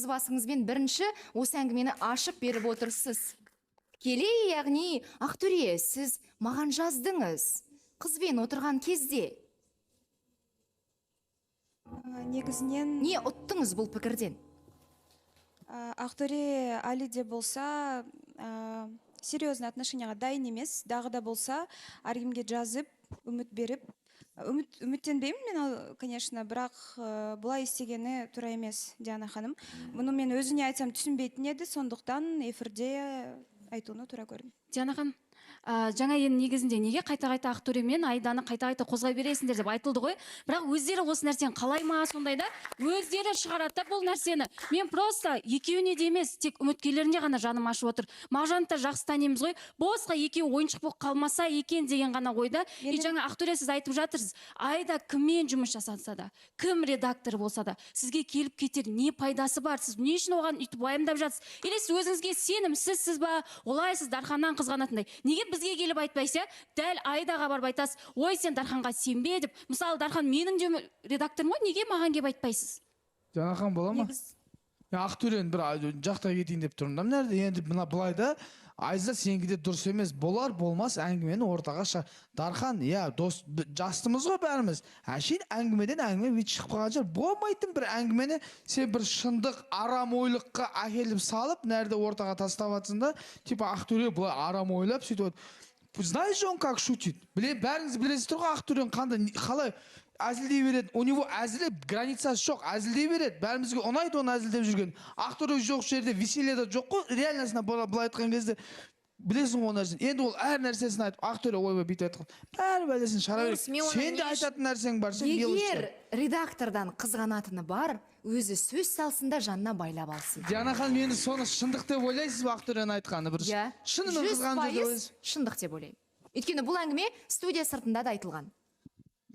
өз басыңызбен бірінші осы әңгімені ашып беріп отырсыз. Келе, яғни Ақтөре, сіз маған жаздыңыз қызбен отырған кезде. Негізінен Не ұттыңыз бұл пікірден? Ақтөре әлі де болса серьезный отношенияға дайын емес, дағы да болса әркімге жазып, үміт беріп, үміттенбеймін мен, конечно, бірақ бұлай істегені тура емес, Диана ханым. Бұны мен өзіне айтсам түсінбейтін еді, сондықтан эфирде айтуны тура көрдім. Диана ханым, жаңа енді негізінде неге қайта-қайта Ақтөре мен Айданы қайта-қайта қозғай бересіңдер деп айтылды ғой. Бірақ өздері осы нәрсені қалай ма сондай да, өздері шығарады бұл нәрсені. Мен просто екеуіне де емес, тек үміткерлеріне ғана жаным ашып отыр. Мағжанды да жақсы танимыз ғой. Босқа екеуі ойыншық болып қалмаса екен деген ғана ойда. И жаңа Ақтөре сіз айтып жатырсыз. Айда кіммен жұмыс жасаса да, кім редактор болса да, сізге келіп кетер не пайдасы бар? Сіз не үшін оған үйтіп уайымдап жатсыз? Или сіз өзіңізге сенімсізсіз ба? Олай сіз Дарханнан қызғанатындай. Неге бізге келіп айтпайсыз, Дәл Айдаға барып айтасыз, ой сен Дарханға сенбе деп. Мысалы Дархан менің де редакторым ғой, неге маған келіп айтпайсыз? Жанахан бола ма? Ақтөрені бір жақта кетейін деп тұрмын. Нәрде енді мына былайда Айза сенге де дұрыс емес, болар болмас әңгімені ортаға Дархан, дос жастымыз ғой бәріміз. Әшейін әңгімеден әңгіме шығып қалған жер. Болмайтын бір әңгімені сен бір шындық, арам ойлыққа әкеліп салып, нәрде ортаға тастап жатсың да, типа Ақтөре бұлай арам ойлап сөйтіп. Знаешь он как шутит? Бәріңіз білесіз тұрға Ақтөрен қалай әзілдей береді. У него әзілі границасы жоқ, әзілдей береді. Бәрімізге ұнайды оны әзілдеп жүрген. Ақтөре жоқ жерде веселье да жоқ қой. Реальностьна былай айтқан кезде білесің ғой нәрсені. Енді ол әр нәрсесін айтып, Ақтөре ойбай бүйтіп айтқан. Бәрі бәлесін шара береді. Сен де айтатын нәрсең бар. Егер редактордан қызғанатыны бар, өзі сөз салсында жанына байлап алсын. Диана ханым, енді соны шындық деп ойлайсыз ба Ақтөрені айтқаны? Шынымен қызған жерде ойлайсыз? Шындық деп ойлаймын. Өйткені бұл әңгіме студия сыртында да айтылған.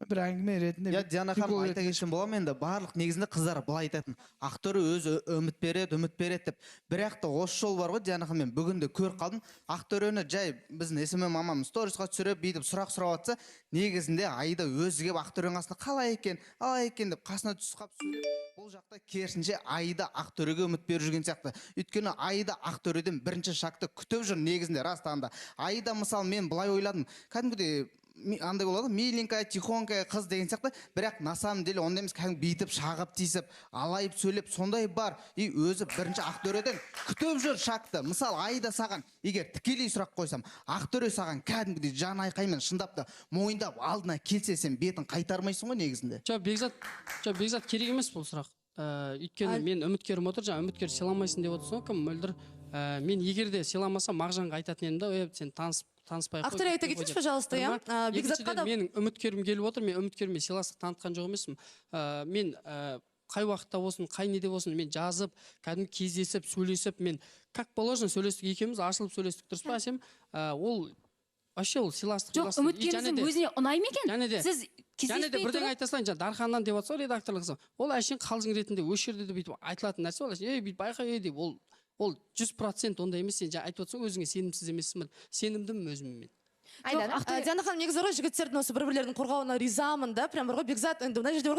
Бір әңгіме ретінде. Диана ханым айта кетсем бола ма енді, барлық негізінде қыздар былай айтатын. Ақтөре өзі үміт береді деп. Бірақ та осы жол бар ғой, Диана ханым, мен бүгінде көріп қалдым. Ақтөрені жай біздің СММ мамам сторисқа түсіріп, бүйтіп сұрақ сұрап жатса, негізінде Айда өзі келіп Ақтөренің қасына қалай екен деп қасына түсіп қалып сөйлеп, бұл жақта керісінше Айда Ақтөреге үміт беріп жүрген сияқты. Өйткені Айда Ақтөреден бірінші шақты күтіп жүр негізінде растағанда. Айда мысалы мен былай ойладым, кәдімгідей андай болады, миленькая, тихонькая қыз деген сияқты, бірақ на самом деле ондай емес, кәдімгі бүйтіп шағып тиісіп, алайып сөйлеп, сондай бар. И өзі бірінші Ақтөреден күтіп жүр шақты. Мысалы Айда саған егер тікелей сұрақ қойсам, Ақтөре саған кәдімгідей жан айқаймен шындап та мойындап алдына келсе, сен бетін қайтармайсың ғой негізінде. Бекзат керек емес бұл сұрақ. Өйткені мен үміткерім отыр, жаңа үміткер сыйламайсың деп отырсың, кім мөлдір. Мен егер де сыйламасам Мағжанға айтатын едім да, сен таныспай қой. Ақтөре айта кетіңізші, пожалуйста, Бекзатқа да. Менің үміткерім келіп отыр, мен үміткеріме сыйластық танытқан жоқ емеспін. Мен қай уақытта болсын, қай неде болсын, мен жазып, кәдімгі кездесіп, сөйлесіп, мен как положено сөйлестік екеуміз, ашылып сөйлестік, дұрыс па әсем? Ол вообще ол сыйластық. Жоқ, үміткеріңіздің өзіне ұнай ма екен? Сіз және де бірден айта салайын, Дарханнан деп жатса редакторлық қызым, ол әшейін қалжың ретінде өз жерде де бүйтіп айтылатын нәрсе, ол әшейін бүйтіп байқа деп, ол 100% ондай емес. Сен айтып отырсың, өзіңе сенімсіз емессің. Сенімдімін өзіме мен. Диана ханым, негізі ғой жігіттердің осы бір-бірлерінің қорғауына ризамын да, прям бір ғой Бекзат енді мына жерде